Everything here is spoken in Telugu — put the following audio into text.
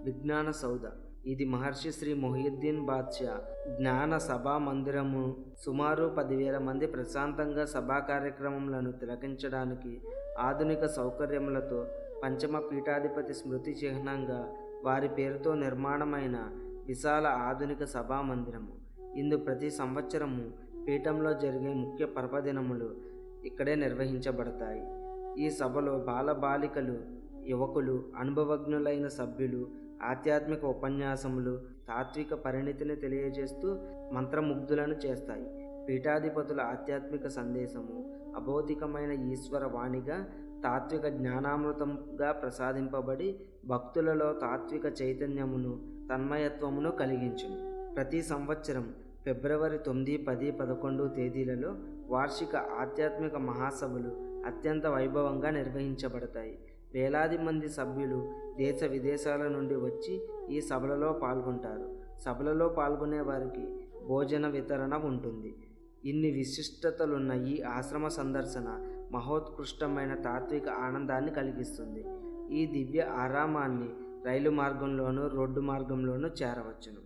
విజ్ఞాన సౌధ. ఇది మహర్షి శ్రీ మొహియుద్దీన్ బాద్షా జ్ఞాన సభా మందిరము. సుమారు 10,000 మంది ప్రశాంతంగా సభా కార్యక్రమములను తిలకించడానికి ఆధునిక సౌకర్యములతో పంచమ పీఠాధిపతి స్మృతి చిహ్నంగా వారి పేరుతో నిర్మాణమైన విశాల ఆధునిక సభా మందిరము. ఇందు ప్రతి సంవత్సరము పీఠంలో జరిగే ముఖ్య పర్వదినములు ఇక్కడే నిర్వహించబడతాయి. ఈ సభలో బాలబాలికలు, యువకులు, అనుభవజ్ఞులైన సభ్యులు ఆధ్యాత్మిక ఉపన్యాసములు, తాత్విక పరిణితిని తెలియజేస్తూ మంత్రముగ్ధులను చేస్తాయి. పీఠాధిపతుల ఆధ్యాత్మిక సందేశము అభౌతికమైన ఈశ్వర వాణిగా తాత్విక జ్ఞానామృతంగా ప్రసాదింపబడి భక్తులలో తాత్విక చైతన్యమును, తన్మయత్వమును కలిగించును. ప్రతి సంవత్సరం ఫిబ్రవరి 9, 10, 11 తేదీలలో వార్షిక ఆధ్యాత్మిక మహాసభలు అత్యంత వైభవంగా నిర్వహించబడతాయి. వేలాది మంది సభ్యులు దేశ విదేశాల నుండి వచ్చి ఈ సభలలో పాల్గొంటారు. సభలలో పాల్గొనే వారికి భోజన వితరణ ఉంటుంది. ఇన్ని విశిష్టతలున్న ఈ ఆశ్రమ సందర్శన మహోత్కృష్టమైన తాత్విక ఆనందాన్ని కలిగిస్తుంది. ఈ దివ్య ఆరామాన్ని రైలు మార్గంలోనూ, రోడ్డు మార్గంలోనూ చేరవచ్చును.